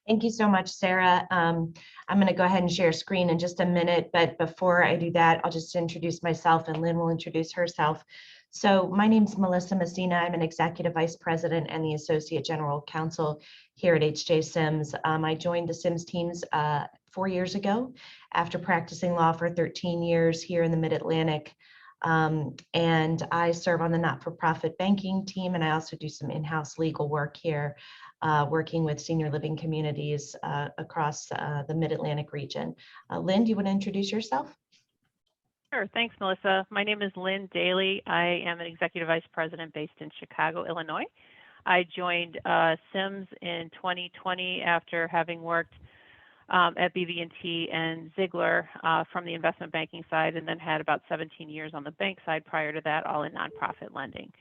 Thank you so much, Sarah. I'm going to go ahead and share screen in just a minute, but before I do that, I'll just introduce myself and Lynn will introduce herself. So my name is Melissa Messina. I'm an Executive Vice President and the Associate General Counsel here at HJ Sims. I joined the Sims teams 4 years ago after practicing law for 13 years here in the Mid-Atlantic. And I serve on the not-for-profit banking team, and I also do some in-house legal work here, working with senior living communities across the Mid-Atlantic region. Lynn, do you want to introduce yourself? Sure, thanks, Melissa. My name is Lynn Daly. I am an Executive Vice President based in Chicago, Illinois. I joined Sims in 2020 after having worked at BB&T and Ziegler from the investment banking side, and then had about 17 years on the bank side prior to that, all in nonprofit lending.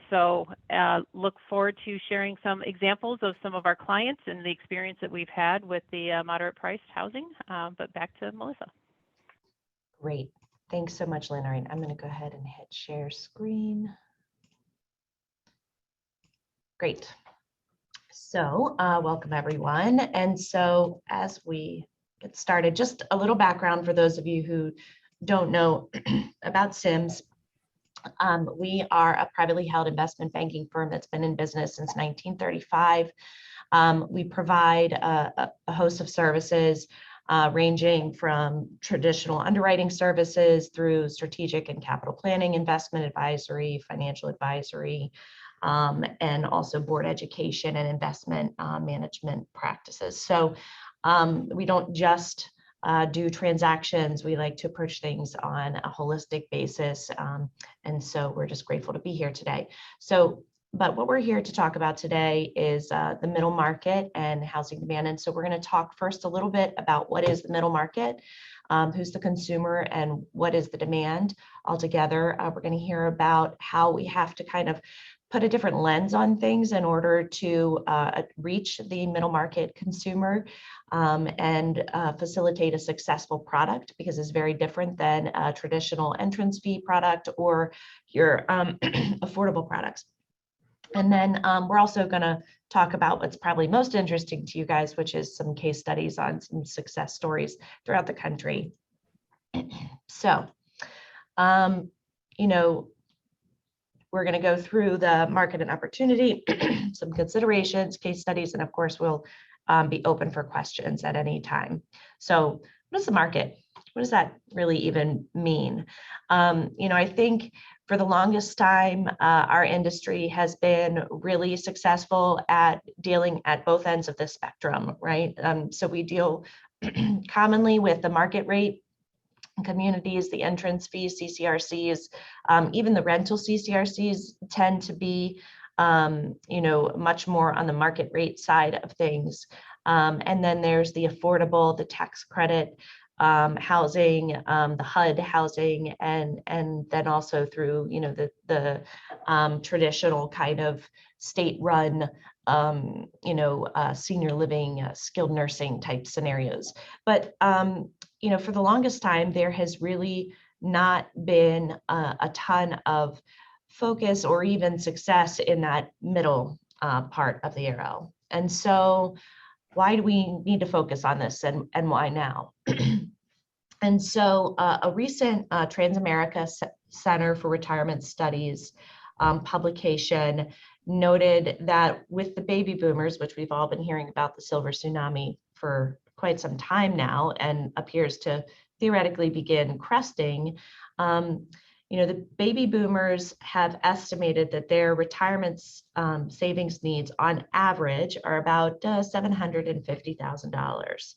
So look forward to sharing some examples of some of our clients and the experience that we've had with the moderate priced housing, but back to Melissa. Great. Thanks so much, Lynn. All right, I'm going to go ahead and hit share screen. Great. So welcome, everyone. And so as we get started, just a little background for those of you who don't know about Sims. We are a privately held investment banking firm that's been in business since 1935. We provide a host of services ranging from traditional underwriting services through strategic and capital planning, investment advisory, financial advisory, and also board education and investment management practices. So we don't just do transactions. We like to approach things on a holistic basis. And so we're just grateful to be here today. But what we're here to talk about today is the middle market and housing demand. And so we're going to talk first a little bit about what is the middle market, who's the consumer, and what is the demand altogether. We're going to hear about how we have to kind of put a different lens on things in order to reach the middle market consumer and facilitate a successful product, because it's very different than a traditional entrance fee product or your affordable products. And then we're also going to talk about what's probably most interesting to you guys, which is some case studies on some success stories throughout the country. So, you know, we're going to go through the market and opportunity, some considerations, case studies, and of course, we'll be open for questions at any time. So what is the market? What does that really even mean? You know, I think for the longest time, our industry has been really successful at dealing at both ends of the spectrum, right? So we deal commonly with the market rate communities, the entrance fees, CCRCs, even the rental CCRCs tend to be, you know, much more on the market rate side of things. And then there's the affordable, the tax credit housing, the HUD housing, and then also through, you know, the traditional kind of state-run, you know, senior living, skilled nursing type scenarios. But you know, for the longest time, there has really not been a ton of focus or even success in that middle part of the arrow. And so why do we need to focus on this, and why now? And so a recent Transamerica Center for Retirement Studies publication noted that with the baby boomers, which we've all been hearing about the silver tsunami for quite some time now and appears to theoretically begin cresting, you know, the baby boomers have estimated that their retirement savings needs on average are about $750,000.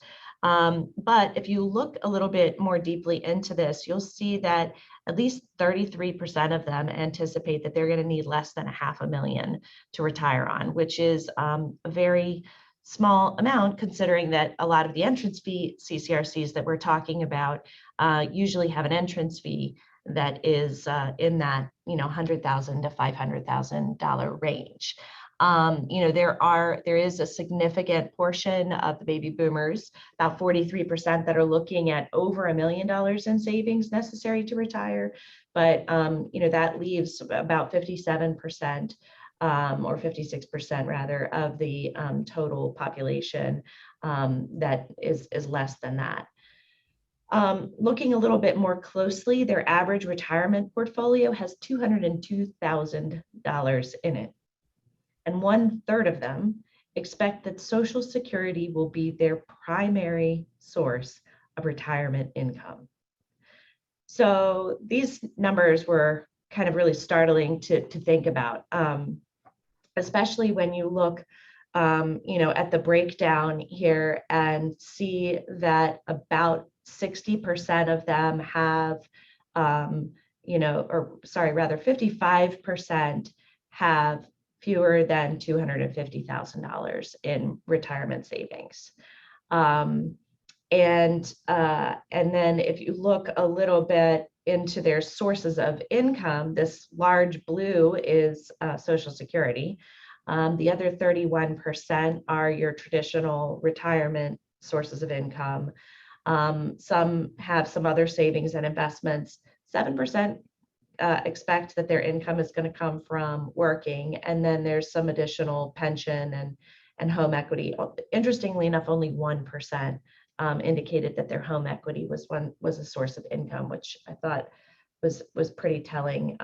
But if you look a little bit more deeply into this, you'll see that at least 33% of them anticipate that they're going to need less than $500,000 to retire on, which is a very small amount, considering that a lot of the entrance fee CCRCs that we're talking about usually have an entrance fee that is in that, you know, $100,000 to $500,000 range. You know, there is a significant portion of the baby boomers, about 43%, that are looking at over $1 million in savings necessary to retire. But you know, that leaves about 57% or 56% rather, of the total population that is less than that. Looking a little bit more closely, their average retirement portfolio has $202,000 in it. And 1/3 of them expect that Social Security will be their primary source of retirement income. So these numbers were kind of really startling to think about, especially when you look at the breakdown here and see that about 60% of them have, or sorry, rather 55% have fewer than $250,000 in retirement savings. And then if you look a little bit into their sources of income, this large blue is Social Security. The other 31% are your traditional retirement sources of income. Some have some other savings and investments. 7% expect that their income is going to come from working, and then there's some additional pension and home equity. Interestingly enough, only 1% indicated that their home equity was a source of income, which I thought was pretty telling.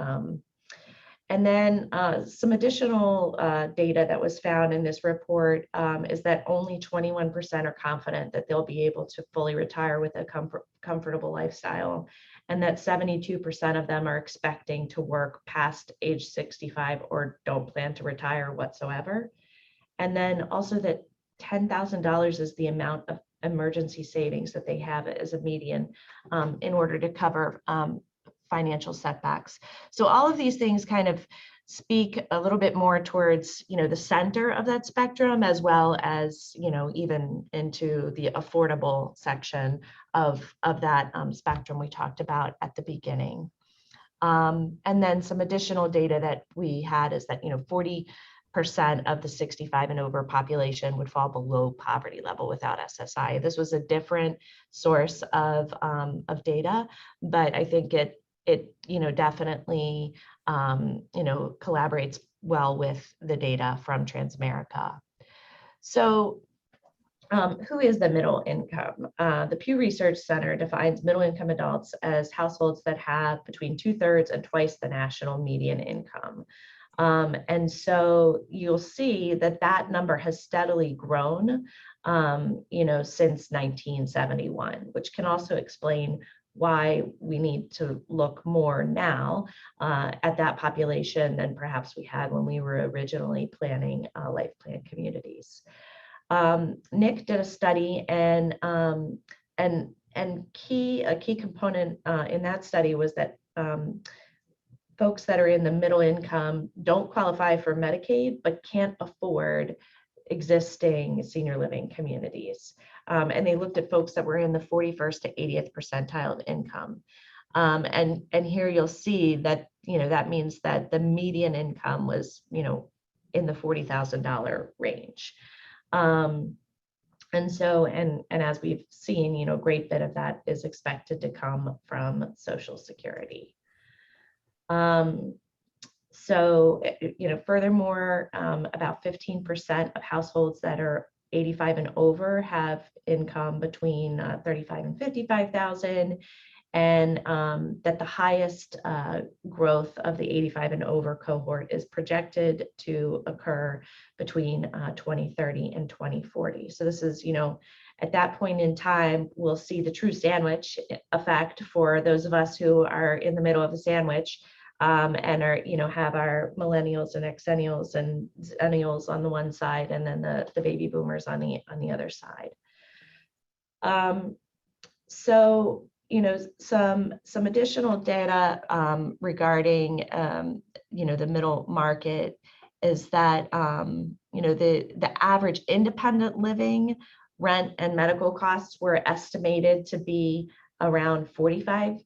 And then some additional data that was found in this report is that only 21% are confident that they'll be able to fully retire with a comfortable lifestyle, and that 72% of them are expecting to work past age 65 or don't plan to retire whatsoever. And then also that $10,000 is the amount of emergency savings that they have as a median in order to cover financial setbacks. So all of these things kind of speak a little bit more towards, the center of that spectrum, as well as, even into the affordable section of that spectrum we talked about at the beginning. And then some additional data that we had is that, 40% of the 65 and over population would fall below poverty level without SSI. This was a different source of data, but I think it definitely collaborates well with the data from Transamerica. So who is the middle income? The Pew Research Center defines middle income adults as households that have between 2/3 and twice the national median income. And so you'll see that number has steadily grown, since 1971, which can also explain why we need to look more now at that population than perhaps we had when we were originally planning life plan communities. Nick did a study, and a key component in that study was that folks that are in the middle income don't qualify for Medicaid, but can't afford existing senior living communities. And they looked at folks that were in the 41st to 80th percentile of income. And here you'll see that, that means that the median income was, in the $40,000 range. And so, and as we've seen, a great bit of that is expected to come from Social Security. So, furthermore, about 15% of households that are 85 and over have income between 35 and 55,000, and that the highest growth of the 85 and over cohort is projected to occur between 2030 and 2040. So this is, at that point in time, we'll see the true sandwich effect for those of us who are in the middle of the sandwich. And are, have our millennials and exennials and zennials on the one side, and then the baby boomers on the other side. So, some additional data regarding, the middle market is that, the average independent living rent and medical costs were estimated to be around $45,000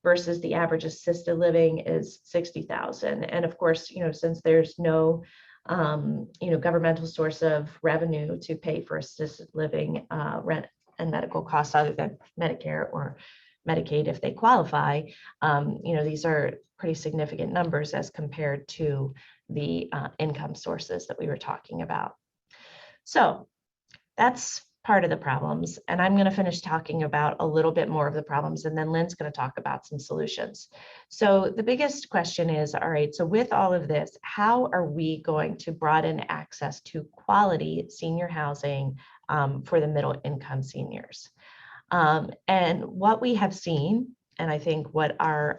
versus the average assisted living is $60,000. And of course, since there's no, governmental source of revenue to pay for assisted living rent and medical costs other than Medicare or Medicaid if they qualify. These are pretty significant numbers as compared to the income sources that we were talking about. So that's part of the problems. And I'm going to finish talking about a little bit more of the problems, and then Lynn's going to talk about some solutions. So the biggest question is, all right, so with all of this, how are we going to broaden access to quality senior housing for the middle income seniors? And what we have seen, and I think what our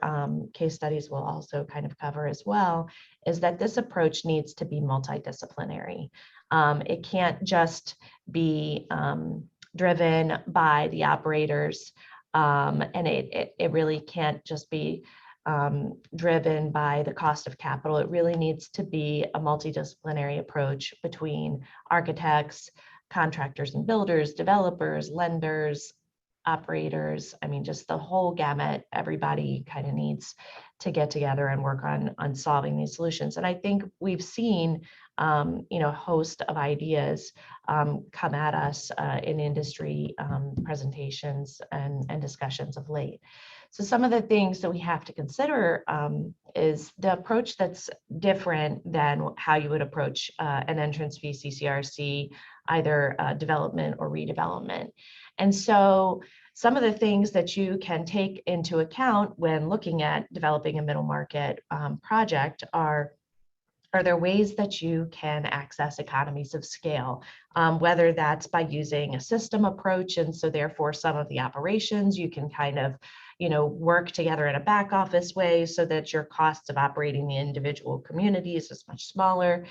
case studies will also kind of cover as well, is that this approach needs to be multidisciplinary. It can't just be driven by the operators, and it really can't just be driven by the cost of capital. It really needs to be a multidisciplinary approach between architects, contractors and builders, developers, lenders, operators. I mean, just the whole gamut. Everybody kind of needs to get together and work on solving these solutions. And I think we've seen a host of ideas come at us in industry presentations and discussions of late. So some of the things that we have to consider is the approach that's different than how you would approach an entrance fee CCRC, either development or redevelopment. And so some of the things that you can take into account when looking at developing a middle market project are there ways that you can access economies of scale, whether that's by using a system approach, and so therefore some of the operations you can kind of work together in a back office way so that your costs of operating the individual communities is much smaller.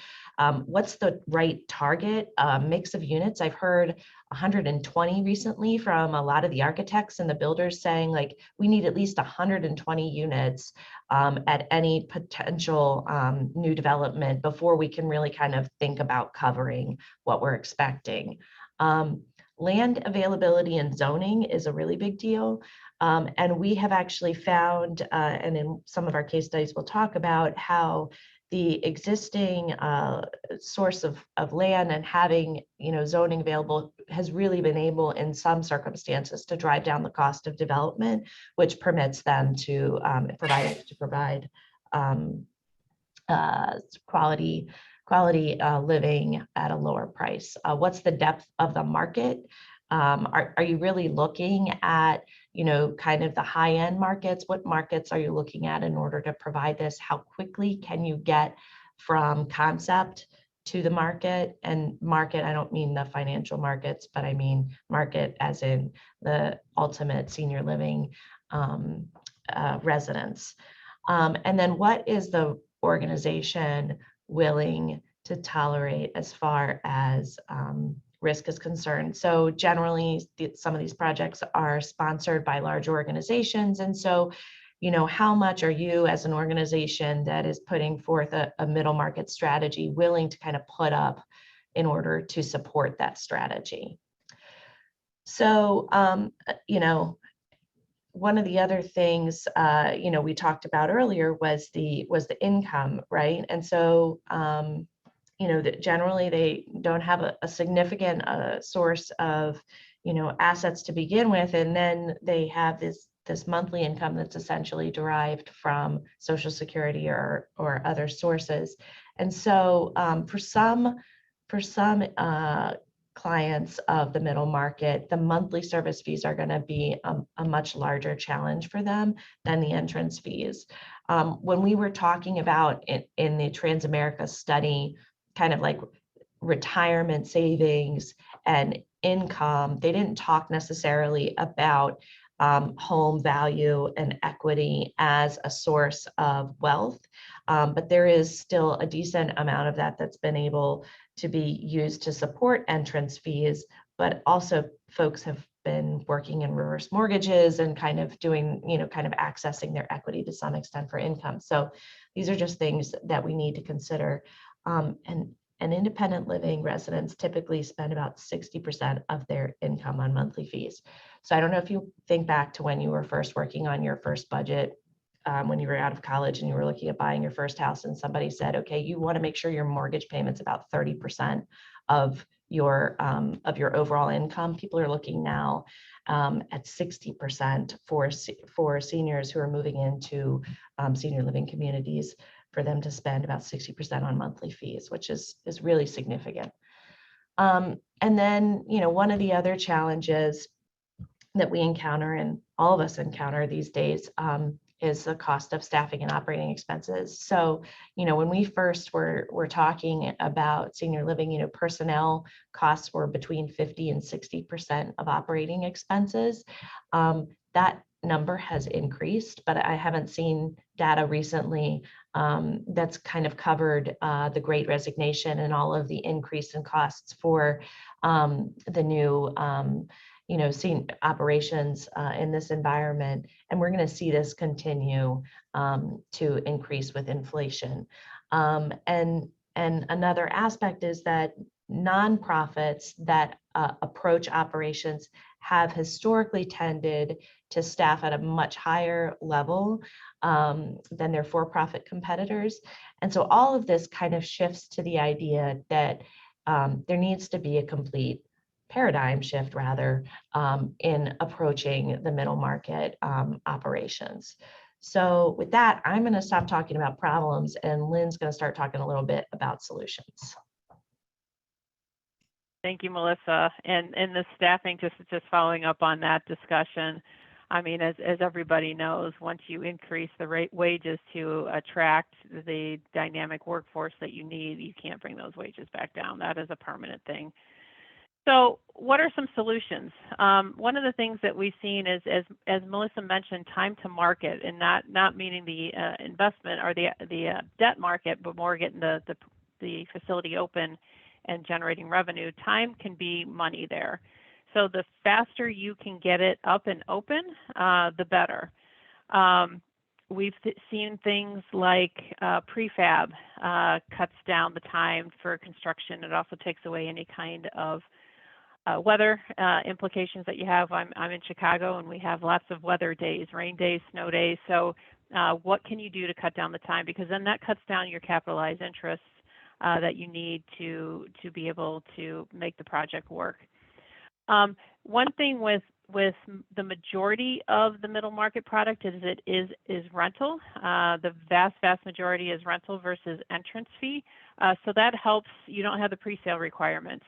What's the right target mix of units? I've heard 120 recently from a lot of the architects and the builders saying, like, we need at least 120 units at any potential new development before we can really kind of think about covering what we're expecting. Land availability and zoning is a really big deal. And we have actually found, and in some of our case studies, we'll talk about how the existing source of land and having zoning available has really been able in some circumstances to drive down the cost of development, which permits them to provide quality living at a lower price. What's the depth of the market? Are you really looking at kind of the high-end markets? What markets are you looking at in order to provide this? How quickly can you get from concept to the market? And market, I don't mean the financial markets, but I mean market as in the ultimate senior living residence. And then what is the organization willing to tolerate as far as risk is concerned? So generally, some of these projects are sponsored by large organizations. And so, how much are you as an organization that is putting forth a middle market strategy willing to kind of put up in order to support that strategy? So, one of the other things, we talked about earlier was the income, right? And so, that generally they don't have a significant source of, assets to begin with, and then they have this monthly income that's essentially derived from Social Security or other sources. And so, for some clients of the middle market, the monthly service fees are going to be a much larger challenge for them than the entrance fees. When we were talking about in the Transamerica study, kind of like retirement savings and income, they didn't talk necessarily about home value and equity as a source of wealth, but there is still a decent amount of that that's been able to be used to support entrance fees, but also folks have been working in reverse mortgages and kind of doing, kind of accessing their equity to some extent for income. So these are just things that we need to consider. And independent living residents typically spend about 60% of their income on monthly fees. So I don't know if you think back to when you were first working on your first budget, when you were out of college and you were looking at buying your first house, and somebody said, okay, you want to make sure your mortgage payment's about 30% of your overall income. People are looking now at 60% for seniors who are moving into senior living communities, for them to spend about 60% on monthly fees, which is really significant. And then, one of the other challenges that we encounter, and all of us encounter these days, is the cost of staffing and operating expenses. So, when we first were talking about senior living, personnel costs were between 50 and 60% of operating expenses. That number has increased, but I haven't seen data recently that's kind of covered the Great Resignation and all of the increase in costs for the new seeing operations in this environment. And we're going to see this continue to increase with inflation. And another aspect is that nonprofits that approach operations have historically tended to staff at a much higher level than their for-profit competitors. And so all of this kind of shifts to the idea that there needs to be a complete paradigm shift, rather, in approaching the middle market operations. So with that, I'm going to stop talking about problems, and Lynn's going to start talking a little bit about solutions. Thank you, Melissa. And the staffing, just following up on that discussion, I mean, as everybody knows, once you increase the wages to attract the dynamic workforce that you need, you can't bring those wages back down. That is a permanent thing. So what are some solutions? One of the things that we've seen is, as Melissa mentioned, time to market, and not meaning the investment or the debt market, but more getting the facility open and generating revenue. Time can be money there. So the faster you can get it up and open, the better. We've seen things like prefab cuts down the time for construction. It also takes away any kind of weather implications that you have. I'm in Chicago, and we have lots of weather days, rain days, snow days. So what can you do to cut down the time? Because then that cuts down your capitalized interests that you need to be able to make the project work. One thing with the majority of the middle market product is rental. The vast majority is rental versus entrance fee. So that helps. You don't have the pre-sale requirements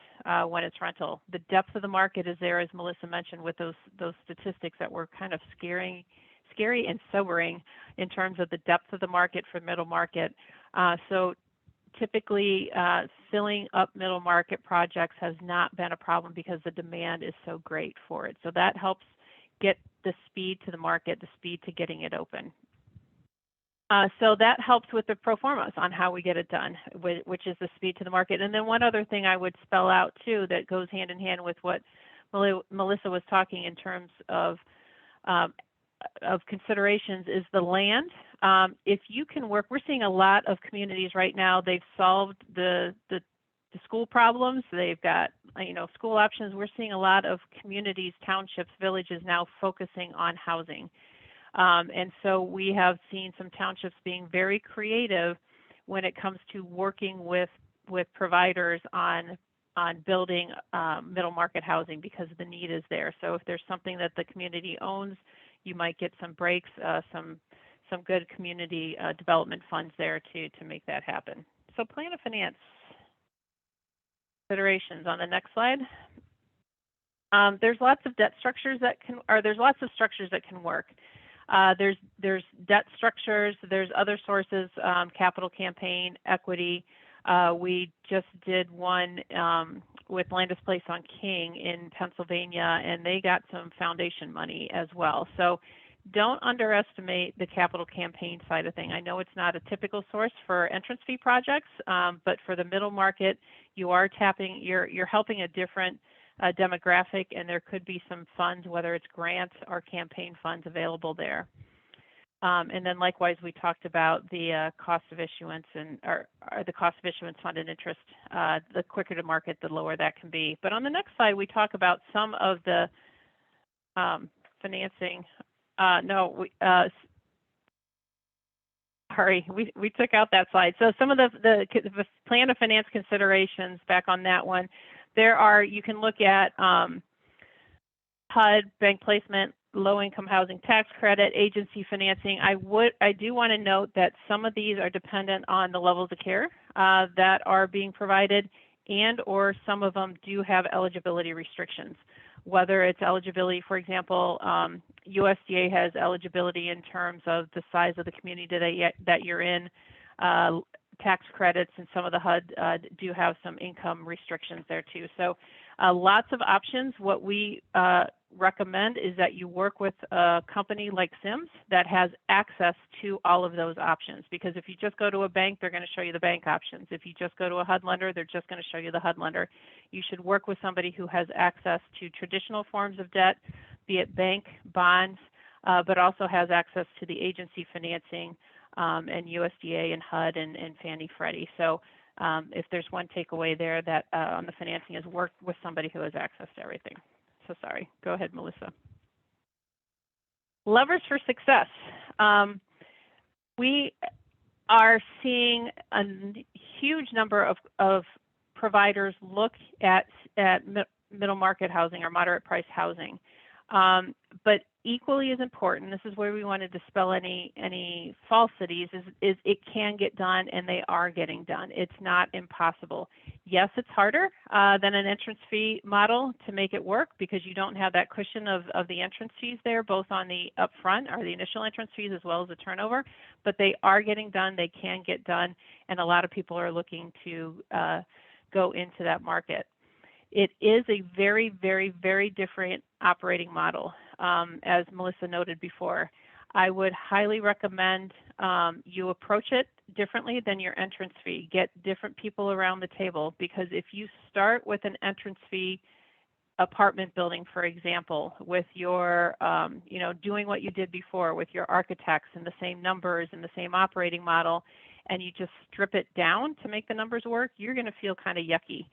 when it's rental. The depth of the market is there, as Melissa mentioned, with those statistics that were kind of scary and sobering in terms of the depth of the market for middle market. So typically, filling up middle market projects has not been a problem because the demand is so great for it. So that helps get the speed to the market, the speed to getting it open. So that helps with the pro formas on how we get it done, which is the speed to the market. And then one other thing I would spell out too that goes hand in hand with what Melissa was talking in terms of considerations is the land. If you can work, we're seeing a lot of communities right now. They've solved the school problems. They've got school options. We're seeing a lot of communities, townships, villages now focusing on housing. And so we have seen some townships being very creative when it comes to working with providers on building middle market housing because the need is there. So if there's something that the community owns, you might get some breaks, some good community development funds there to make that happen. So plan of finance considerations on the next slide. There's lots of debt structures that can, or there's lots of structures that can work. There's debt structures, there's other sources, capital campaign, equity. We just did one with Landis Place on King in Pennsylvania, and they got some foundation money as well. So don't underestimate the capital campaign side of thing. I know it's not a typical source for entrance fee projects, but for the middle market, you are tapping, you're helping a different demographic, and there could be some funds, whether it's grants or campaign funds available there. And then likewise, we talked about the cost of issuance or the cost of issuance fund and interest. The quicker to market, the lower that can be. But on the next slide, we talk about some of the financing. Sorry, we took out that slide. So some of the plan of finance considerations back on that one. you can look at HUD, bank placement, low-income housing tax credit, agency financing. I do want to note that some of these are dependent on the levels of care that are being provided, and or some of them do have eligibility restrictions. Whether it's eligibility, for example, USDA has eligibility in terms of the size of the community that you're in, tax credits, and some of the HUD do have some income restrictions there too. So lots of options. What we recommend is that you work with a company like Sims that has access to all of those options, because if you just go to a bank, they're going to show you the bank options. If you just go to a HUD lender, they're just going to show you the HUD lender. You should work with somebody who has access to traditional forms of debt, be it bank, bonds, but also has access to the agency financing and USDA and HUD and Fannie Freddie. So if there's one takeaway there, that on the financing is work with somebody who has access to everything. So sorry, go ahead, Melissa. Levers for success. We are seeing a huge number of providers look at middle market housing or moderate price housing. But equally as important, this is where we want to dispel any falsities, is it can get done, and they are getting done. It's not impossible. Yes, it's harder than an entrance fee model to make it work, because you don't have that cushion of the entrance fees there, both on the upfront or the initial entrance fees as well as the turnover, but they are getting done, they can get done, and a lot of people are looking to go into that market. It is a very, very, very different operating model, as Melissa noted before. I would highly recommend you approach it differently than your entrance fee. Get different people around the table, because if you start with an entrance fee apartment building, for example, with your, doing what you did before with your architects and the same numbers and the same operating model, and you just strip it down to make the numbers work, you're going to feel kind of yucky.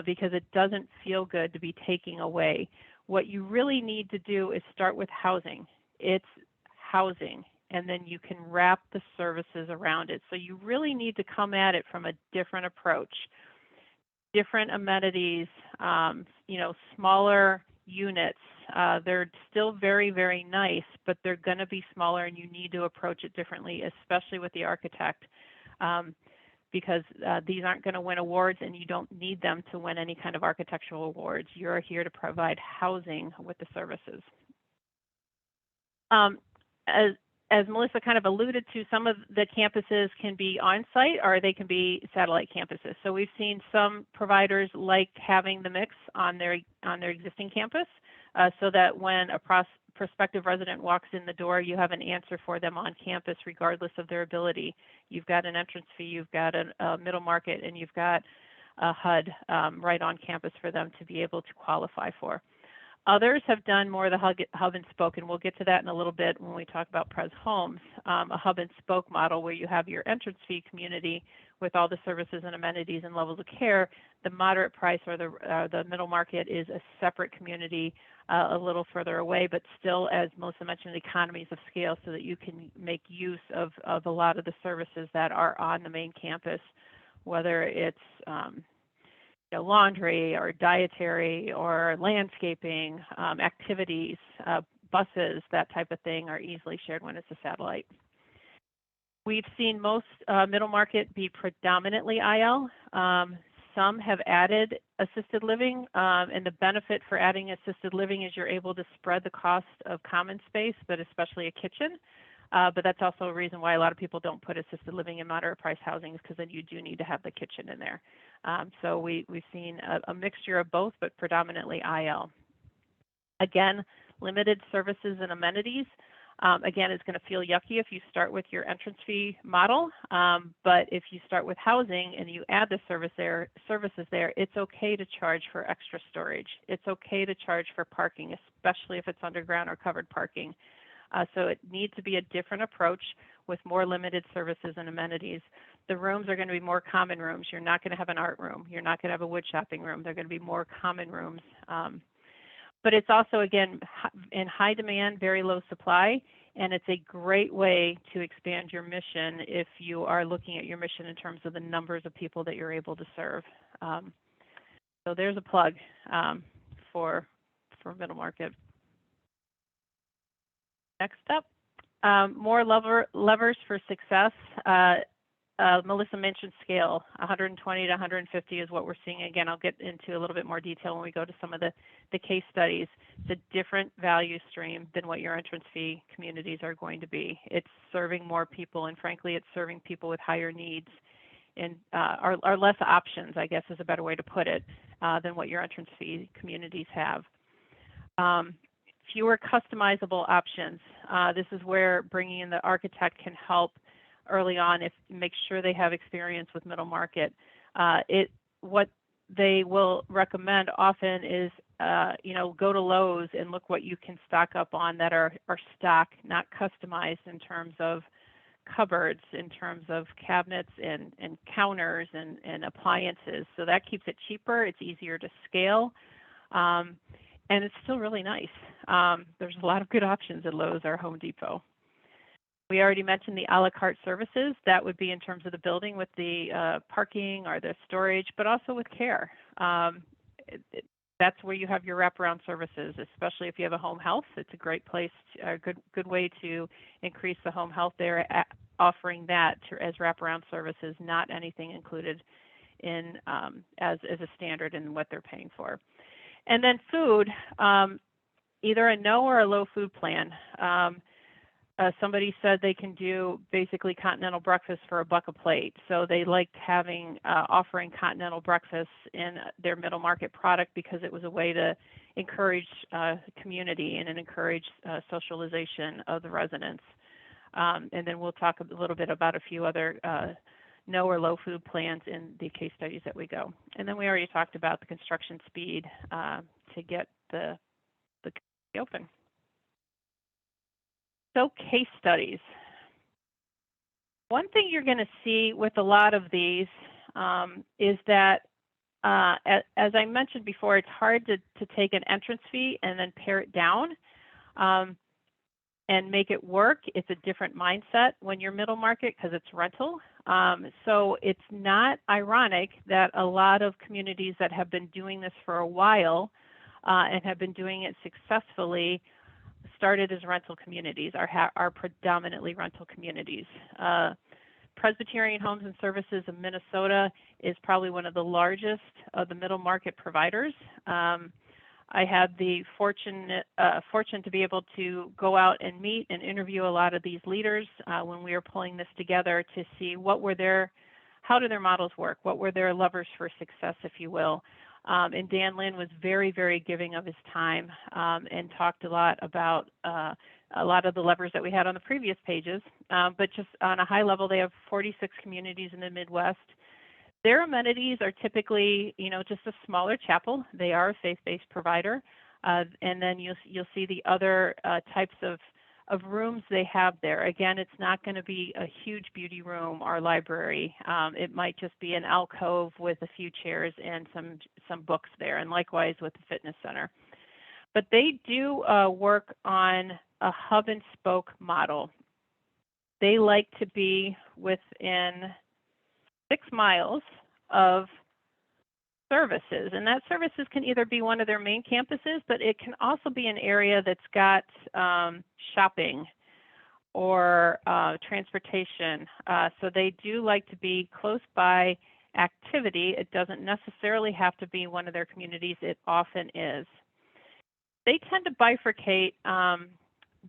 Because it doesn't feel good to be taking away. What you really need to do is start with housing. It's housing, and then you can wrap the services around it. So you really need to come at it from a different approach. Different amenities, smaller units. They're still very, very nice, but they're going to be smaller, and you need to approach it differently, especially with the architect. Because these aren't going to win awards, and you don't need them to win any kind of architectural awards. You're here to provide housing with the services. As Melissa kind of alluded to, some of the campuses can be on-site or they can be satellite campuses. So we've seen some providers like having the mix on their existing campus, so that when a prospective resident walks in the door, you have an answer for them on campus regardless of their ability. You've got an entrance fee, you've got a middle market, and you've got a HUD right on campus for them to be able to qualify for. Others have done more of the hub and spoke, and we'll get to that in a little bit when we talk about Pres Homes, a hub and spoke model where you have your entrance fee community with all the services and amenities and levels of care. The moderate price or the middle market is a separate community a little further away, but still, as Melissa mentioned, economies of scale, so that you can make use of a lot of the services that are on the main campus, whether it's laundry or dietary or landscaping, activities, buses, that type of thing are easily shared when it's a satellite. We've seen most middle market be predominantly IL. Some have added assisted living, and the benefit for adding assisted living is you're able to spread the cost of common space, but especially a kitchen. But that's also a reason why a lot of people don't put assisted living in moderate price housing, is because then you do need to have the kitchen in there. So we've seen a mixture of both, but predominantly IL. Again, limited services and amenities. Again, it's going to feel yucky if you start with your entrance fee model, but if you start with housing and you add the services there, it's okay to charge for extra storage. It's okay to charge for parking, especially if it's underground or covered parking. So it needs to be a different approach with more limited services and amenities. The rooms are going to be more common rooms. You're not going to have an art room. You're not going to have a wood shopping room. They're going to be more common rooms. But it's also, again, in high demand, very low supply, and it's a great way to expand your mission if you are looking at your mission in terms of the numbers of people that you're able to serve. So there's a plug for middle market. Next up, more levers for success. Melissa mentioned scale. 120 to 150 is what we're seeing. Again, I'll get into a little bit more detail when we go to some of the case studies. It's a different value stream than what your entrance fee communities are going to be. It's serving more people, and frankly, it's serving people with higher needs and are less options, I guess is a better way to put it, than what your entrance fee communities have. Fewer customizable options. This is where bringing in the architect can help early on, make sure they have experience with middle market. What they will recommend often is, go to Lowe's and look what you can stock up on that are stock, not customized in terms of cupboards, in terms of cabinets and counters and appliances. So that keeps it cheaper. It's easier to scale. And it's still really nice. There's a lot of good options at Lowe's or Home Depot. We already mentioned the a la carte services. That would be in terms of the building with the parking or the storage, but also with care. That's where you have your wraparound services, especially if you have a home health. It's a great place, a good way to increase the home health there, offering that as wraparound services, not anything included in as a standard in what they're paying for. And then food, either a no or a low food plan. Somebody said they can do basically continental breakfast for $1 a plate. So they liked offering continental breakfast in their middle market product because it was a way to encourage community and encourage socialization of the residents. And then we'll talk a little bit about a few other no or low food plans in the case studies that we go. And then we already talked about the construction speed to get the community open. So case studies. One thing you're going to see with a lot of these is that, as I mentioned before, it's hard to take an entrance fee and then pare it down and make it work. It's a different mindset when you're middle market because it's rental. So it's not ironic that a lot of communities that have been doing this for a while and have been doing it successfully started as rental communities, are predominantly rental communities. Presbyterian Homes and Services of Minnesota is probably one of the largest of the middle market providers. I had the fortune to be able to go out and meet and interview a lot of these leaders when we were pulling this together to see how do their models work, what were their levers for success, if you will. And Lynn was very, very giving of his time and talked a lot about a lot of the levers that we had on the previous pages. But just on a high level, they have 46 communities in the Midwest. Their amenities are typically, just a smaller chapel. They are a faith-based provider. And then you'll see the other types of rooms they have there. Again, it's not going to be a huge beauty room or library. It might just be an alcove with a few chairs and some books there, and likewise with the fitness center. But they do work on a hub and spoke model. They like to be within 6 miles of services, and that services can either be one of their main campuses, but it can also be an area that's got shopping or transportation. So they do like to be close by activity. It doesn't necessarily have to be one of their communities. It often is. They tend to bifurcate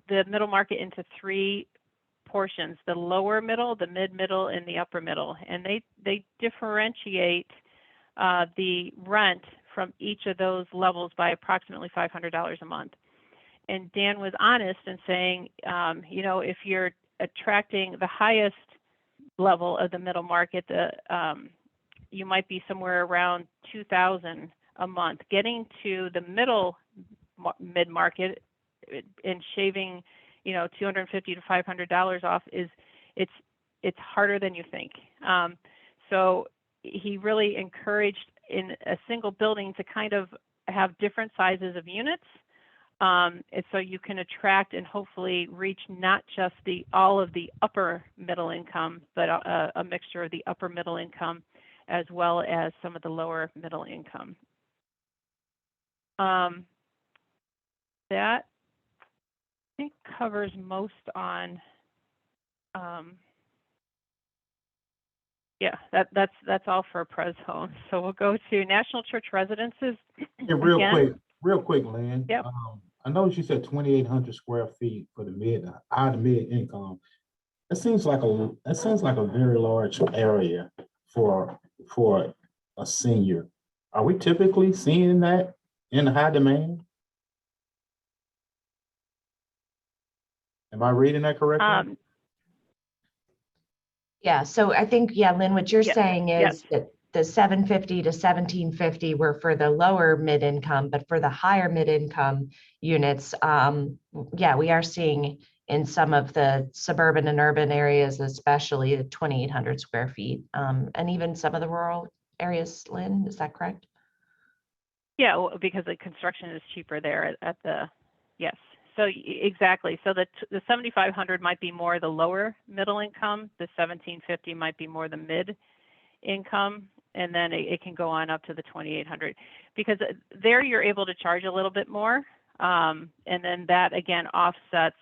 the middle market into 3 portions: the lower middle, the mid-middle, and the upper middle. And they differentiate the rent from each of those levels by approximately $500 a month. And Dan was honest in saying, if you're attracting the highest level of the middle market, you might be somewhere around $2,000 a month. Getting to the mid-market and shaving, $250 to $500 off it's harder than you think. So he really encouraged in a single building to kind of have different sizes of units, and so you can attract and hopefully reach not just all of the upper middle income, but a mixture of the upper middle income as well as some of the lower middle income. That I think covers most on. Yeah, that's all for Pres homes. So we'll go to National Church Residences. Yeah, real quick, Lynn. Yep. I noticed you said 2,800 square feet for the high to mid income. That seems like a very large area for a senior. Are we typically seeing that in high demand? Am I reading that correctly? Yeah, so I think, yeah, Lynn, what you're Yes, saying yes. is that the 750 to 1750 were for the lower mid income, but for the higher mid income units, yeah, we are seeing in some of the suburban and urban areas, especially the 2,800 square feet, and even some of the rural areas. Lynn, is that correct? Yeah, well, because the construction is cheaper there at the, yes. So exactly. So the 7,500 might be more the lower middle income. The 1,750 might be more the mid income, and then it can go on up to the 2,800, because there you're able to charge a little bit more, and then that again offsets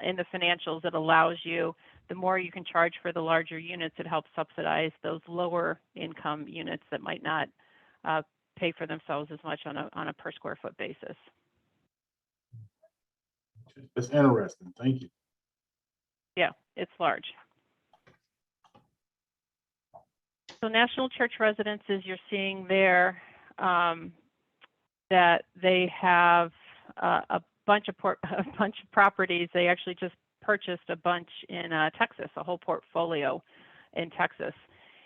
in the financials. It allows you, the more you can charge for the larger units, it helps subsidize those lower income units that might not pay for themselves as much on a per square foot basis. It's interesting. Thank you. Yeah, it's large. So National Church Residences, you're seeing there that they have a bunch of properties. They actually just purchased a bunch in Texas, a whole portfolio in Texas,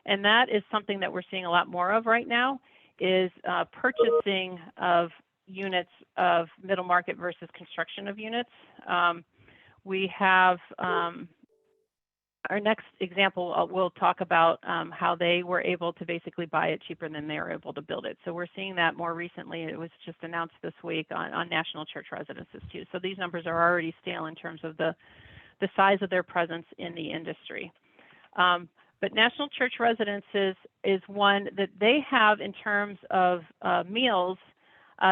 and that is something that we're seeing a lot more of right now. Is purchasing of units of middle market versus construction of units. We have our next example, we'll talk about how they were able to basically buy it cheaper than they were able to build it. So we're seeing that more recently. It was just announced this week on National Church Residences too. So these numbers are already stale in terms of the size of their presence in the industry. But National Church Residences is one that they have in terms of meals.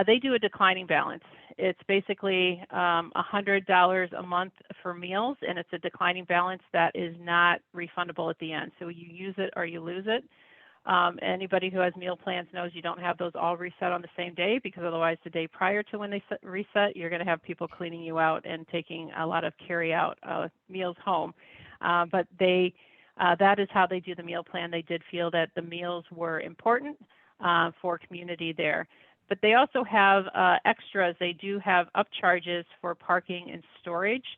They do a declining balance. It's basically $100 a month for meals, and it's a declining balance that is not refundable at the end. So you use it or you lose it. Anybody who has meal plans knows you don't have those all reset on the same day, because otherwise the day prior to when they reset, you're going to have people cleaning you out and taking a lot of carry-out meals home. But that is how they do the meal plan. They did feel that the meals were important for community there. But they also have extras. They do have upcharges for parking and storage.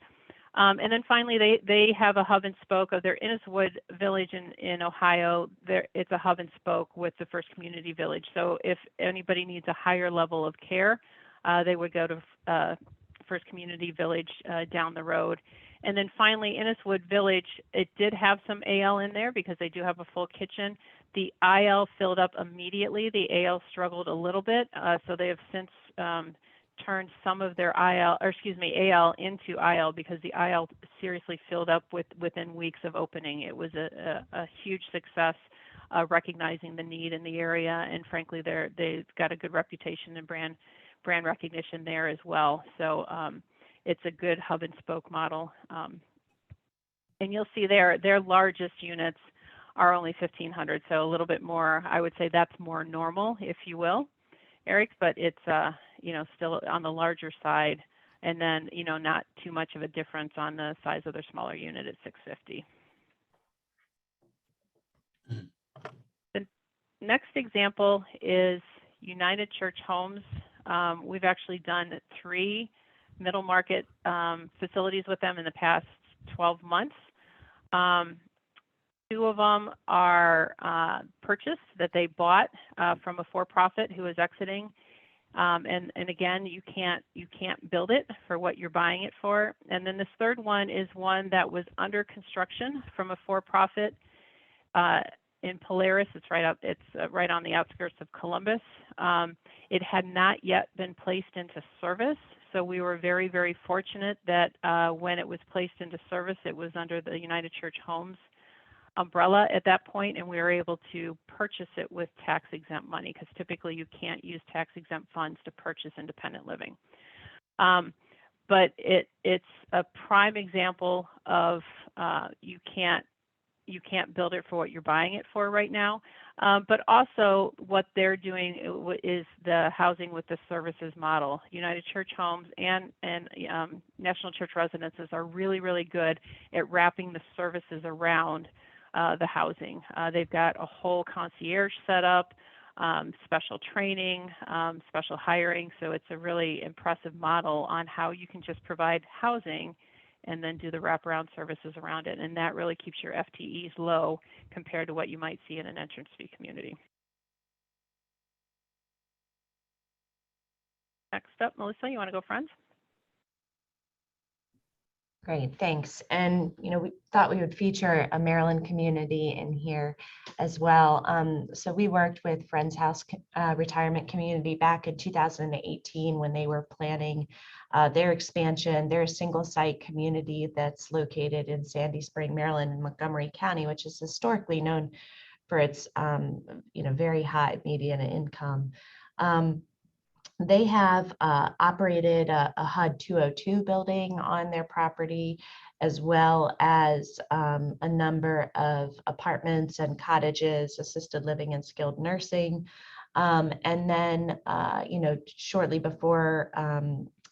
And then finally, they have a hub and spoke of their Inniswood Village in Ohio. It's a hub and spoke with the First Community Village. So if anybody needs a higher level of care, they would go to First Community Village down the road. And then finally, Inniswood Village, it did have some AL in there because they do have a full kitchen. The IL filled up immediately. The AL struggled a little bit, so they have since turned some of their AL into IL, because the IL seriously filled up within weeks of opening. It was a huge success, recognizing the need in the area, and frankly, they've got a good reputation and brand recognition there as well. So it's a good hub and spoke model. And you'll see their largest units are only 1,500, so a little bit more. I would say that's more normal, if you will, Eric, but it's still on the larger side, and then not too much of a difference on the size of their smaller unit at 650. The next example is United Church Homes. We've actually done 3 middle market facilities with them in the past 12 months. 2 of them are purchased that they bought from a for-profit who is exiting, and again, you can't build it for what you're buying it for. And then this third one is one that was under construction from a for-profit in Polaris. It's right on the outskirts of Columbus. It had not yet been placed into service, so we were very, very fortunate that when it was placed into service, it was under the United Church Homes umbrella at that point, and we were able to purchase it with tax-exempt money, because typically you can't use tax-exempt funds to purchase independent living. But it's a prime example of you can't build it for what you're buying it for right now. But also what they're doing is the housing with the services model. United Church Homes and National Church Residences are really, really good at wrapping the services around the housing. They've got a whole concierge set up, special training, special hiring. So it's a really impressive model on how you can just provide housing and then do the wraparound services around it. And that really keeps your FTEs low compared to what you might see in an entrance fee community. Next up, Melissa, you want to go friends? Great, thanks. And, we thought we would feature a Maryland community in here as well. So we worked with Friends House Retirement Community back in 2018 when they were planning their expansion. They're a single site community that's located in Sandy Spring, Maryland, in Montgomery County, which is historically known for its, very high median income. They have operated a HUD 202 building on their property, as well as a number of apartments and cottages, assisted living and skilled nursing. And then, shortly before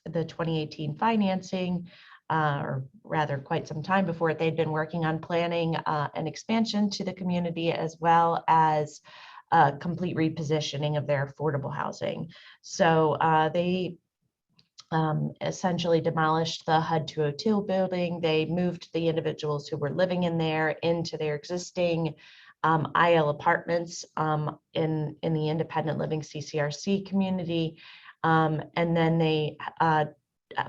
the 2018 financing, or rather quite some time before it, they'd been working on planning an expansion to the community, as well as complete repositioning of their affordable housing. So they essentially demolished the HUD 202 building. They moved the individuals who were living in there into their existing IL apartments in the independent living CCRC community. And then they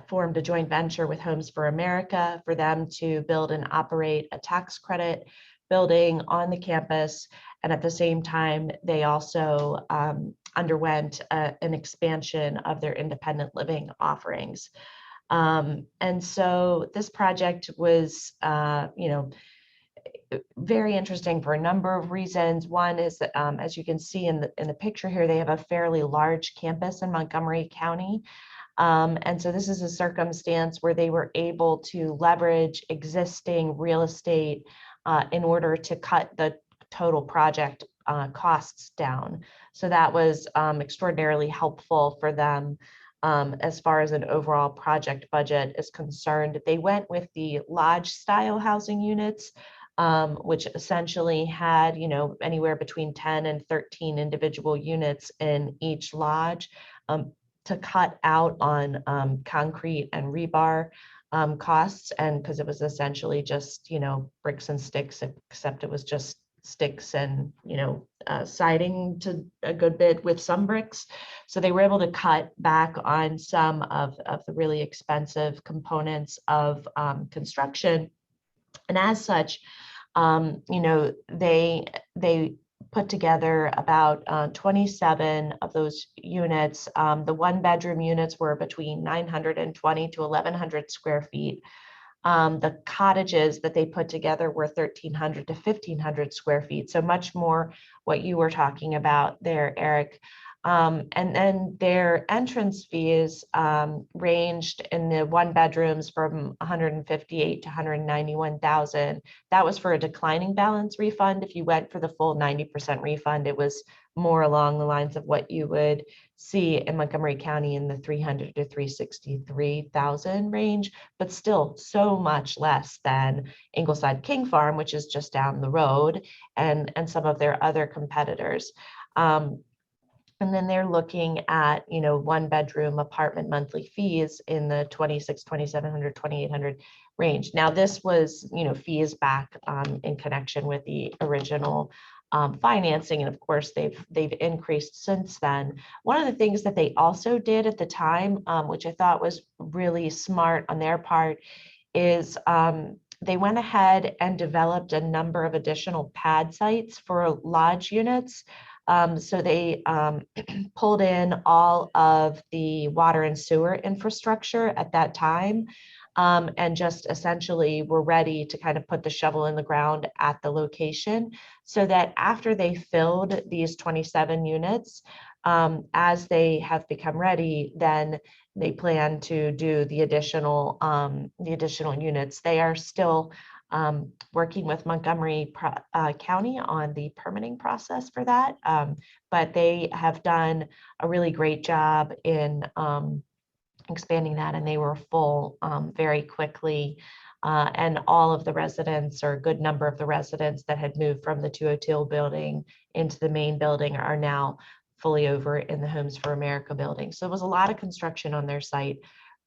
formed a joint venture with Homes for America for them to build and operate a tax credit building on the campus. And at the same time, they also underwent an expansion of their independent living offerings. And so this project was, very interesting for a number of reasons. One is that, as you can see in the picture here, they have a fairly large campus in Montgomery County. And so this is a circumstance where they were able to leverage existing real estate in order to cut the total project costs down. So that was extraordinarily helpful for them as far as an overall project budget is concerned. They went with the lodge style housing units, which essentially had, anywhere between 10 and 13 individual units in each lodge, to cut out on concrete and rebar costs, and because it was essentially just, bricks and sticks, except it was just sticks and, siding to a good bit with some bricks. So they were able to cut back on some of the really expensive components of construction. And as such, they put together about 27 of those units. The one bedroom units were between 920 to 1,100 square feet. The cottages that they put together were 1,300 to 1,500 square feet. So much more what you were talking about there, Eric. And then their entrance fees ranged in the one bedrooms from 158 to 191,000. That was for a declining balance refund. If you went for the full 90% refund, it was more along the lines of what you would see in Montgomery County in the 300 to 363,000 range, but still so much less than Ingleside King Farm, which is just down the road, and some of their other competitors. And then they're looking at, one bedroom apartment monthly fees in the 2,700, 2,800 range. Now this was, fees back in connection with the original financing. And of course, they've increased since then. One of the things that they also did at the time, which I thought was really smart on their part, is they went ahead and developed a number of additional pad sites for lodge units. So they pulled in all of the water and sewer infrastructure at that time. and just essentially were ready to kind of put the shovel in the ground at the location, so that after they filled these 27 units, as they have become ready, then they plan to do the additional units. They are still working with Montgomery County on the permitting process for that, but they have done a really great job in expanding that, and they were full very quickly. And all of the residents, or a good number of the residents that had moved from the 202 building into the main building, are now fully over in the Homes for America building. So it was a lot of construction on their site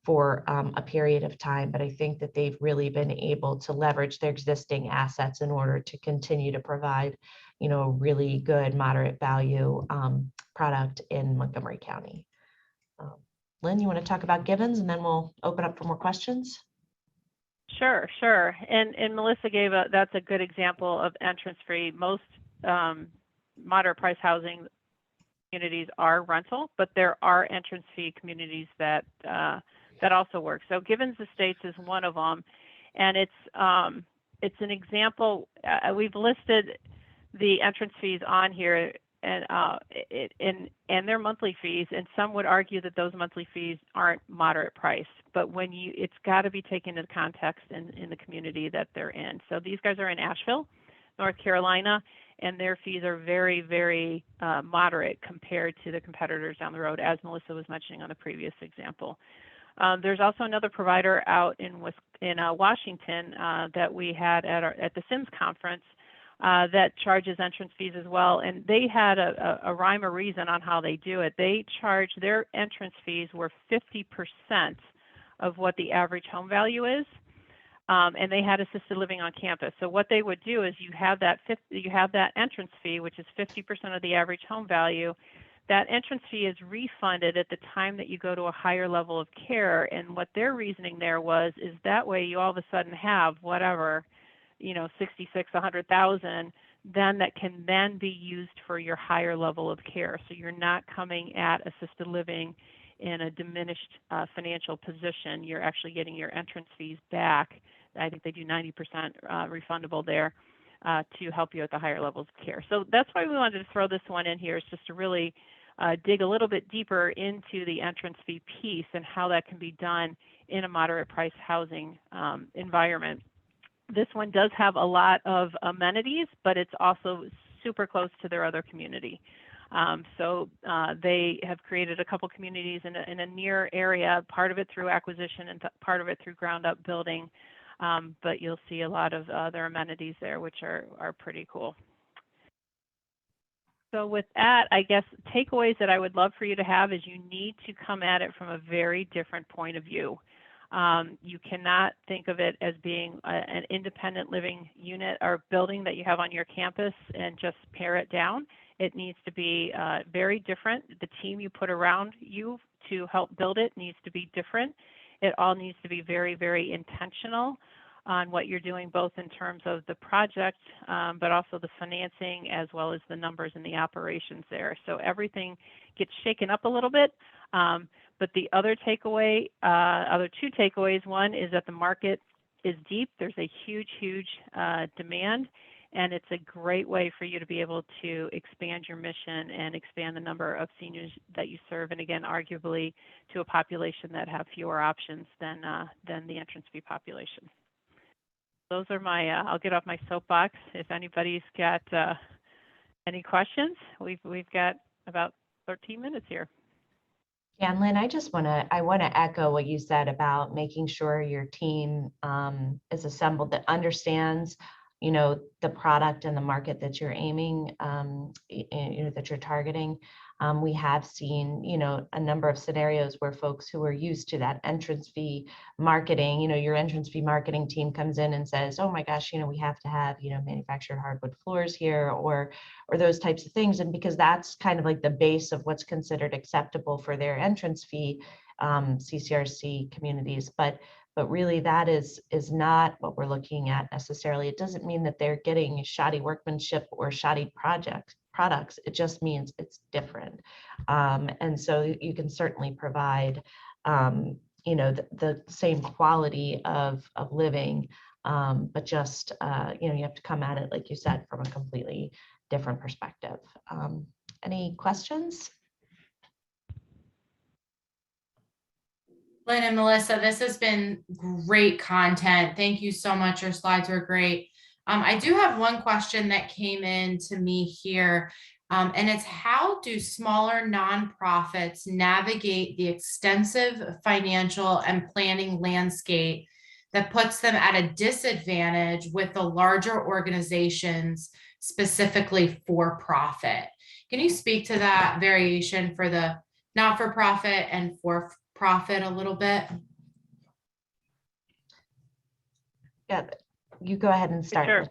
for a period of time, but I think that they've really been able to leverage their existing assets in order to continue to provide, a really good moderate value product in Montgomery County. Lynn, you want to talk about Gibbons, and then we'll open up for more questions? Sure. And Melissa gave that's a good example of entrance fee. Most moderate price housing communities are rental, but there are entrance fee communities that also work. So Gibbons Estates is one of them, and it's an example. We've listed the entrance fees on here, and their monthly fees, and some would argue that those monthly fees aren't moderate price, but it's got to be taken into context in the community that they're in. So these guys are in Asheville, North Carolina, and their fees are very, very moderate compared to the competitors down the road, as Melissa was mentioning on the previous example. There's also another provider out in Washington that we had at the SIMS conference that charges entrance fees as well, and they had a rhyme or reason on how they do it. They charge, their entrance fees were 50% of what the average home value is, and they had assisted living on campus. So what they would do is you have that entrance fee, which is 50% of the average home value. That entrance fee is refunded at the time that you go to a higher level of care, and what their reasoning there is that way you all of a sudden have whatever, 66, 100,000, then that can then be used for your higher level of care. So you're not coming at assisted living in a diminished financial position. You're actually getting your entrance fees back. I think they do 90% refundable there to help you at the higher levels of care. So that's why we wanted to throw this one in here, is just to really dig a little bit deeper into the entrance fee piece and how that can be done in a moderate price housing environment. This one does have a lot of amenities, but it's also super close to their other community. So they have created a couple communities in a near area, part of it through acquisition and part of it through ground up building. But you'll see a lot of their amenities there, which are pretty cool. So with that, I guess takeaways that I would love for you to have is you need to come at it from a very different point of view. You cannot think of it as being an independent living unit or building that you have on your campus and just pare it down. It needs to be very different. The team you put around you to help build it needs to be different. It all needs to be very, very intentional on what you're doing, both in terms of the project, but also the financing, as well as the numbers and the operations there. So everything gets shaken up a little bit. But the other takeaway, other two takeaways, one is that the market is deep. There's a huge, huge demand, and it's a great way for you to be able to expand your mission and expand the number of seniors that you serve, and again, arguably to a population that have fewer options than the entrance fee population. Those are my, I'll get off my soapbox. If anybody's got any questions, we've got about 13 minutes here. Yeah, and Lynn, I want to echo what you said about making sure your team is assembled that understands, the product and the market that you're aiming, that you're targeting. We have seen, a number of scenarios where folks who are used to that entrance fee marketing, your entrance fee marketing team comes in and says, oh my gosh, we have to have, manufactured hardwood floors here, or those types of things. And because that's kind of like the base of what's considered acceptable for their entrance fee, CCRC communities. But really that is not what we're looking at necessarily. It doesn't mean that they're getting shoddy workmanship or shoddy products. It just means it's different. And so you can certainly provide, the same quality of living, but just, you have to come at it, like you said, from a completely different perspective. Any questions? Lynn and Melissa, this has been great content. Thank you so much. Your slides were great. I do have one question that came in to me here, and it's how do smaller nonprofits navigate the extensive financial and planning landscape that puts them at a disadvantage with the larger organizations, specifically for profit? Can you speak to that variation for the not-for-profit and for-profit a little bit? Yeah, you go ahead and start. Sure.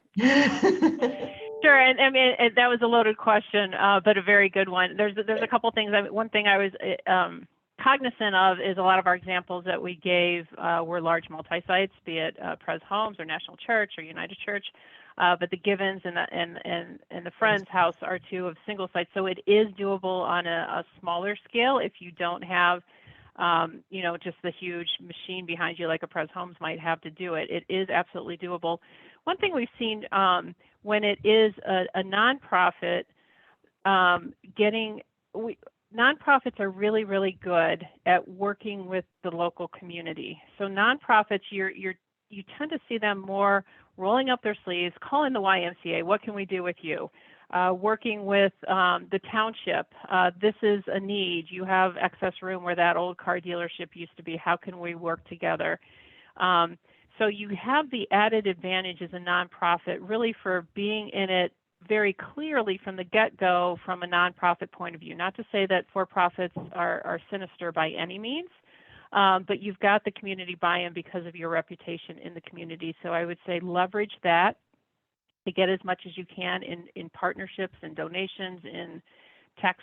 Sure, and I mean that was a loaded question, but a very good one. There's a couple things. One thing I was cognizant of is a lot of our examples that we gave were large multi-sites, be it Pres Homes or National Church or United Church, but the Givens and the Friends House are two of single sites. So it is doable on a smaller scale if you don't have just the huge machine behind you like a Pres Homes might have to do it. It is absolutely doable. One thing we've seen when it is a nonprofit, nonprofits are really, really good at working with the local community. So nonprofits, you tend to see them more rolling up their sleeves, calling the YMCA, what can we do with you? Working with the township, this is a need. You have excess room where that old car dealership used to be. How can we work together? So you have the added advantage as a nonprofit really for being in it very clearly from the get-go from a nonprofit point of view. Not to say that for-profits are sinister by any means, but you've got the community buy-in because of your reputation in the community. So I would say leverage that to get as much as you can in partnerships and donations, in tax,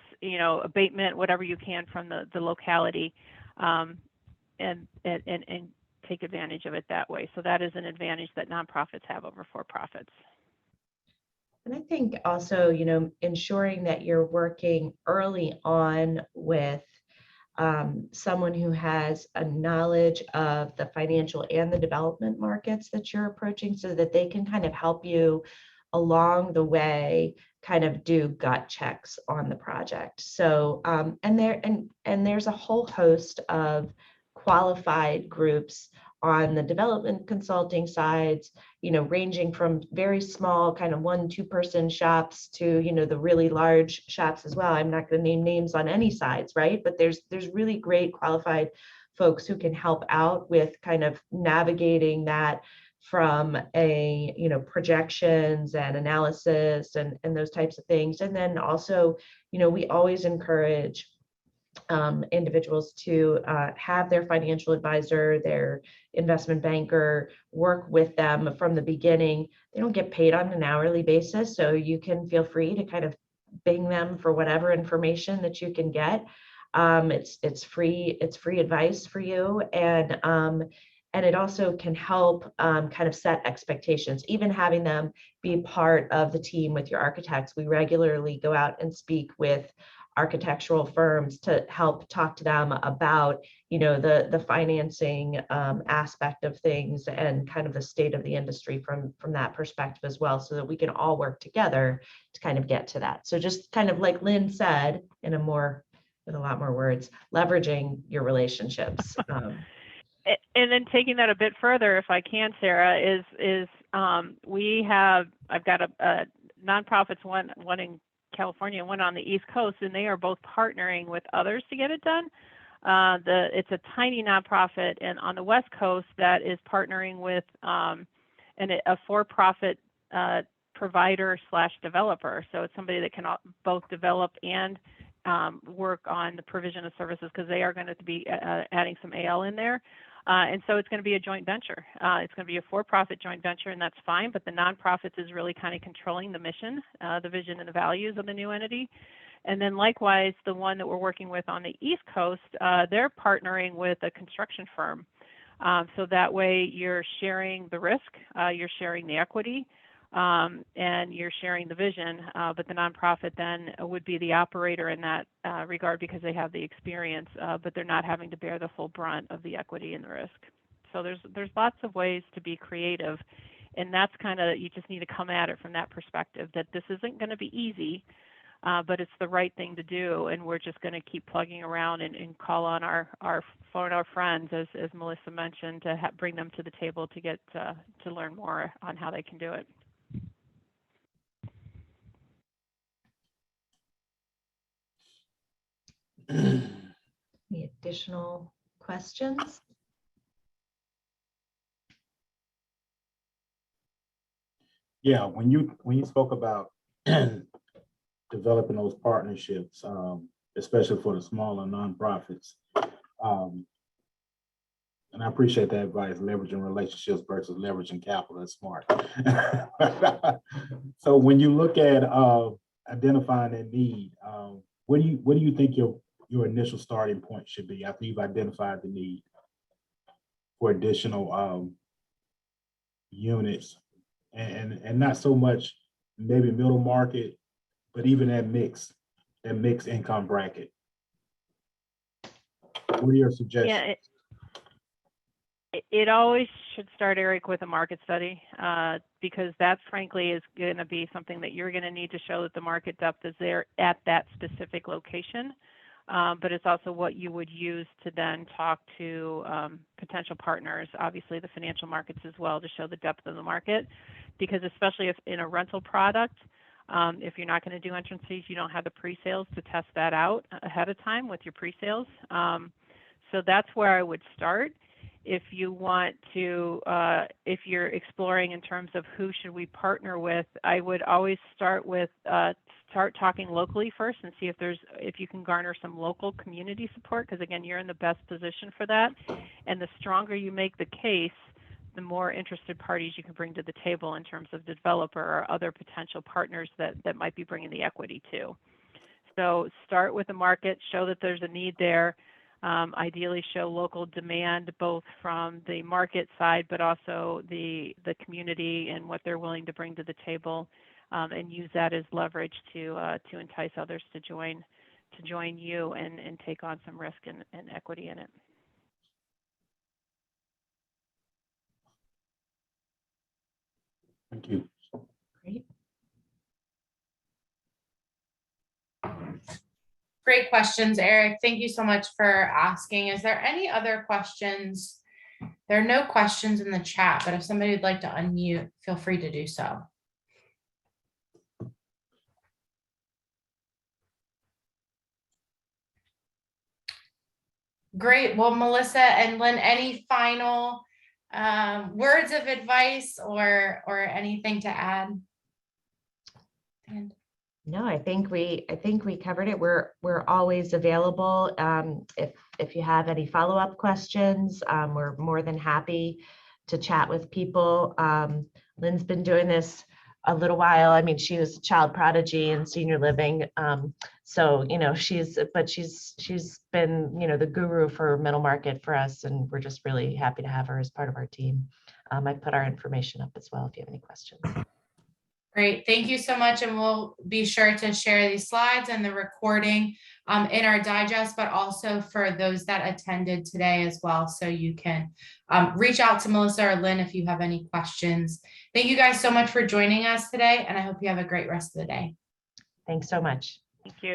abatement, whatever you can from the locality, and take advantage of it that way. So that is an advantage that nonprofits have over for-profits. And I think also, ensuring that you're working early on with someone who has a knowledge of the financial and the development markets that you're approaching so that they can kind of help you along the way, kind of do gut checks on the project. So, and there's a whole host of qualified groups on the development consulting sides, ranging from very small kind of 1-2 person shops to, the really large shops as well. I'm not going to name names on any sides, right? But there's really great qualified folks who can help out with kind of navigating that from a, projections and analysis and those types of things. And then also, we always encourage individuals to have their financial advisor, their investment banker, work with them from the beginning. They don't get paid on an hourly basis, so you can feel free to kind of bing them for whatever information that you can get. It's free advice for you, and it also can help kind of set expectations. Even having them be part of the team with your architects, we regularly go out and speak with architectural firms to help talk to them about, the financing aspect of things and kind of the state of the industry from that perspective as well, so that we can all work together to kind of get to that. So just kind of like Lynn said, with a lot more words, leveraging your relationships. And then taking that a bit further, if I can, Sarah, I've got a nonprofits, one in California and one on the East Coast, and they are both partnering with others to get it done. It's a tiny nonprofit, and on the West Coast that is partnering with a for-profit provider / developer. So it's somebody that can both develop and work on the provision of services, because they are going to be adding some AL in there. And so it's going to be a joint venture. It's going to be a for-profit joint venture, and that's fine, but the nonprofits is really kind of controlling the mission, the vision, and the values of the new entity. And then likewise, the one that we're working with on the East Coast, they're partnering with a construction firm. So that way you're sharing the risk, you're sharing the equity, and you're sharing the vision, but the nonprofit then would be the operator in that regard because they have the experience, but they're not having to bear the full brunt of the equity and the risk. So there's lots of ways to be creative, and that's kind of, you just need to come at it from that perspective, that this isn't going to be easy, but it's the right thing to do, and we're just going to keep plugging around and call on our friends, as Melissa mentioned, to bring them to the table to get to learn more on how they can do it. Any additional questions? Yeah, when you spoke about developing those partnerships, especially for the smaller nonprofits, and I appreciate that advice, leveraging relationships versus leveraging capital is smart. So when you look at identifying that need, what do you think your initial starting point should be after you've identified the need for additional units, and not so much maybe middle market, but even that mixed income bracket? What are your suggestions? Yeah, it always should start, Eric, with a market study, because that frankly is going to be something that you're going to need to show that the market depth is there at that specific location. But it's also what you would use to then talk to potential partners, obviously the financial markets as well, to show the depth of the market. Because especially if in a rental product, if you're not going to do entrance fees, you don't have the pre-sales to test that out ahead of time with your pre-sales. So that's where I would start. If you want to, if you're exploring in terms of who should we partner with, I would always start with start talking locally first and see if you can garner some local community support, because again, you're in the best position for that. And the stronger you make the case, the more interested parties you can bring to the table in terms of developer or other potential partners that might be bringing the equity too. So start with the market, show that there's a need there. Ideally show local demand, both from the market side, but also the community and what they're willing to bring to the table, and use that as leverage to entice others to join you and take on some risk and equity in it. Thank you. Great. Great questions, Eric. Thank you so much for asking. Is there any other questions? There are no questions in the chat, but if somebody would like to unmute, feel free to do so. Great. Well, Melissa and Lynn, any final words of advice or anything to add? And No, I think we covered it. We're always available. If you have any follow-up questions, we're more than happy to chat with people. Lynn's been doing this a little while. I mean, she was a child prodigy in senior living. So, you know, she's been, you know, the guru for middle market for us, and we're just really happy to have her as part of our team. I put our information up as well if you have any questions. great. Thank you so much. And we'll be sure to share these slides and the recording in our digest, but also for those that attended today as well. So you can reach out to Melissa or Lynn if you have any questions. Thank you guys so much for joining us today, and I hope you have a great rest of the day. Thanks so much. Thank you.